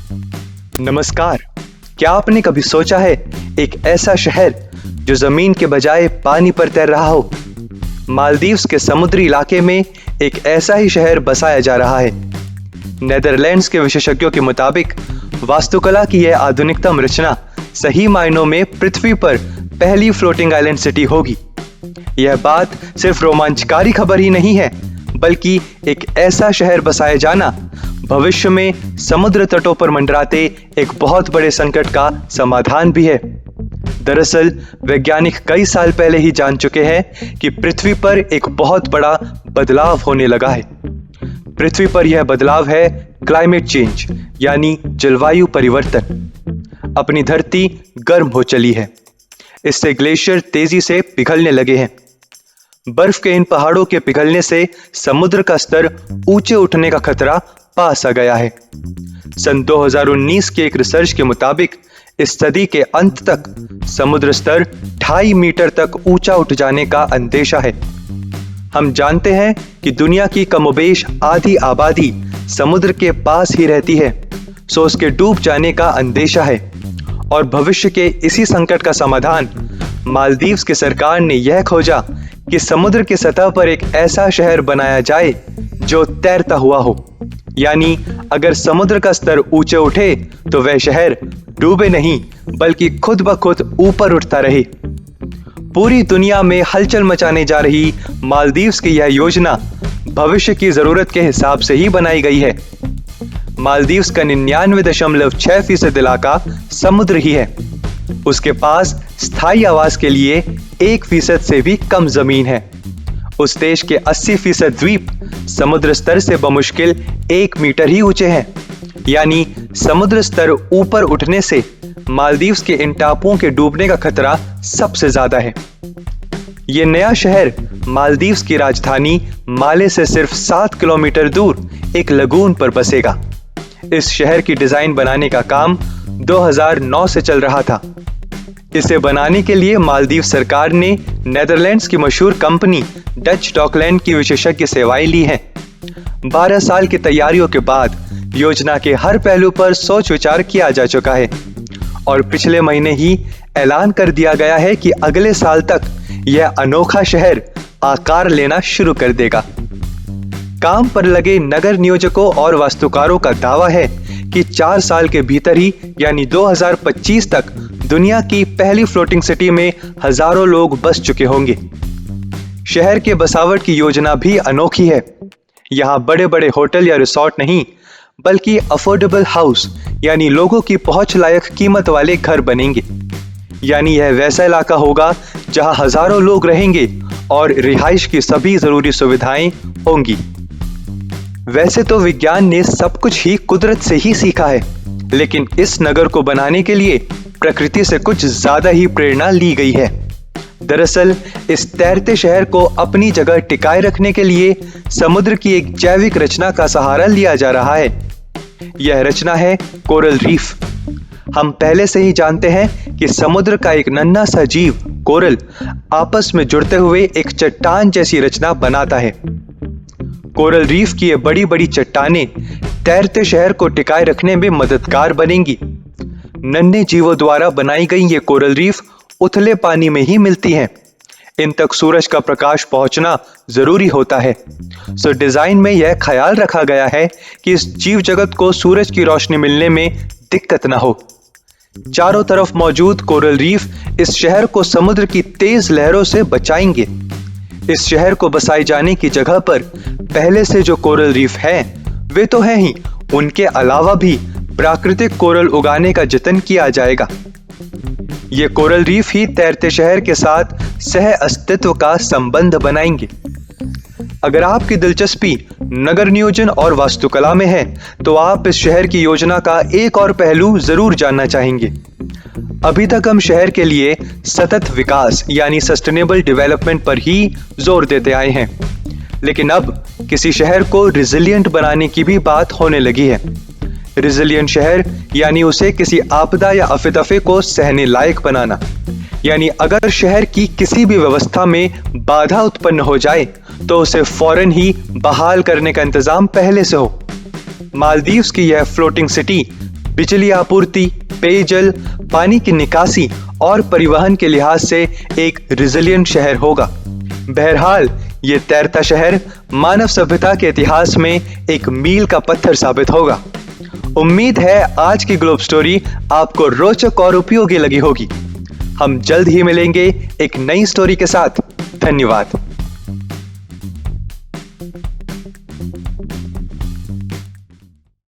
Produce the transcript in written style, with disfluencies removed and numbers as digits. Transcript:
नमस्कार। क्या आपने कभी सोचा है एक ऐसा शहर जो जमीन के बजाय पानी पर तैर रहा हो? मालदीव्स के समुद्री इलाके में एक ऐसा ही शहर बसाया जा रहा है। नेदरलैंड्स के विशेषज्ञों के मुताबिक वास्तुकला की यह आधुनिकतम रचना सही मायनों में पृथ्वी पर पहली फ्लोटिंग आइलैंड सिटी होगी। यह बात सिर्फ रोमांचकारी खबर ही नहीं है, बल्कि एक ऐसा शहर बसाया जाना भविष्य में समुद्र तटों पर मंडराते एक बहुत बड़े संकट का समाधान भी है। दरअसल वैज्ञानिक कई साल पहले ही जान चुके हैं कि पृथ्वी पर एक बहुत बड़ा बदलाव होने लगा है। पृथ्वी पर यह बदलाव है क्लाइमेट चेंज, यानी जलवायु परिवर्तन। अपनी धरती गर्म हो चली है। इससे ग्लेशियर तेजी से पिघलने लगे हैं। बर्फ के इन पहाड़ों के पिघलने से समुद्र का स्तर ऊंचे उठने का खतरा पास आ गया है। सन 2019 के एक रिसर्च के मुताबिक इस सदी के अंत तक समुद्र स्तर 2.5 मीटर तक ऊंचा उठ जाने का अंदेशा है। हम जानते हैं कि दुनिया की कमोबेश आधी आबादी समुद्र के पास ही रहती है, सो उसके डूब जाने का अंदेशा है। और भविष्य के इसी संकट का समाधान मालदीव्स की सरकार ने यह खोजा कि समुद्र की सतह पर एक ऐसा शहर बनाया जाए जो तैरता हुआ हो। यानी अगर समुद्र का स्तर ऊंचे उठे तो वह शहर डूबे नहीं, बल्कि खुद ब खुद ऊपर उठता रहे। पूरी दुनिया में हलचल मचाने जा रही मालदीव्स की यह योजना भविष्य की जरूरत के हिसाब से ही बनाई गई है। मालदीव्स का 99.6% इलाका समुद्र ही है। उसके पास स्थायी आवास के लिए 1% से भी कम जमीन है। उस देश के 80% द्वीप समुद्र स्तर से बमुश्किल 1 मीटर ही ऊंचे हैं। यानी समुद्र स्तर ऊपर उठने से मालदीव्स के इन टापुओं के डूबने का खतरा सबसे ज्यादा है। यह नया शहर मालदीव्स की राजधानी माले से सिर्फ 7 किलोमीटर दूर एक लगून पर बसेगा। इस शहर की डिजाइन बनाने का काम 2009 से चल रहा था। इसे बनाने के लिए मालदीव सरकार ने नेदरलैंड्स की मशहूर कंपनी डच डॉकलैंड की विशेषज्ञ सेवाएं ली हैं। 12 साल की तैयारियों के बाद योजना के हर पहलू पर सोच विचार किया जा चुका है और पिछले महीने ही ऐलान कर दिया गया है कि अगले साल तक यह अनोखा शहर आकार लेना शुरू कर देगा। काम पर लगे नगर नियोजकों और वास्तुकारों का दावा है कि 4 साल के भीतर ही यानी 2025 तक दुनिया की पहली फ्लोटिंग सिटी में हजारों लोग बस चुके होंगे। शहर के बसावट की योजना भी अनोखी है। यहाँ बड़े बड़े होटल या रिसोर्ट नहीं, बल्कि अफोर्डेबल हाउस यानी लोगों की पहुंच लायक कीमत वाले घर बनेंगे। यानी यह वैसा इलाका होगा जहां हजारों लोग रहेंगे और रिहाइश की सभी जरूरी सुविधाएं होंगी। वैसे तो विज्ञान ने सब कुछ ही कुदरत से ही सीखा है, लेकिन इस नगर को बनाने के लिए प्रकृति से कुछ ज्यादा ही प्रेरणा ली गई है। दरअसल इस तैरते शहर को अपनी जगह टिकाए रखने के लिए समुद्र की एक जैविक रचना का सहारा लिया जा रहा है। यह रचना है कोरल रीफ। हम पहले से ही जानते हैं कि समुद्र का एक नन्हा सा जीव कोरल आपस में जुड़ते हुए एक चट्टान जैसी रचना बनाता है। कोरल रीफ की ये बड़ी बड़ी चट्टानें तैरते शहर को टिकाए रखने में मददगार बनेंगी। नन्हे जीवों द्वारा बनाई गई ये कोरल रीफ उथले पानी में ही मिलती हैं। इन तक सूरज का प्रकाश पहुंचना जरूरी होता है। सो डिजाइन में यह ख्याल रखा गया है कि इस जीव जगत को सूरज की रोशनी मिलने में दिक्कत ना हो। चारों तरफ मौजूद कोरल रीफ इस शहर को समुद्र की तेज लहरों से बचाएंगे। इस शहर को बसाए जाने की जगह पर पहले से जो कोरल रीफ हैं, वे तो हैं ही, उनके अलावा भी प्राकृतिक कोरल उगाने का जतन किया जाएगा। ये कोरल रीफ ही तैरते शहर के साथ सह अस्तित्व का संबंध बनाएंगे। अगर आपकी दिलचस्पी नगर नियोजन और वास्तुकला में है, तो आप इस शहर की योजना का एक और पहलू जरूर जानना चाहेंगे। अभी तक हम शहर के लिए सतत विकास यानी सस्टेनेबल डेवलपमेंट पर ही जोर देते आए हैं, लेकिन अब किसी शहर को रिजिलियंट बनाने की भी बात होने लगी है। रिजिलियंट शहर यानी उसे किसी आपदा या अफितफे को सहने लायक बनाना। यानी अगर शहर की किसी भी व्यवस्था में बाधा उत्पन्न हो जाए तो उसे फौरन ही बहाल करने का इंतजाम पहले से हो। मालदीव्स की यह फ्लोटिंग सिटी बिजली आपूर्ति, पेयजल, पानी की निकासी और परिवहन के लिहाज से एक रिजिलियंट शहर होगा। बहरहाल ये तैरता शहर मानव सभ्यता के इतिहास में एक मील का पत्थर साबित होगा। उम्मीद है आज की ग्लोब स्टोरी आपको रोचक और उपयोगी लगी होगी। हम जल्द ही मिलेंगे एक नई स्टोरी के साथ। धन्यवाद।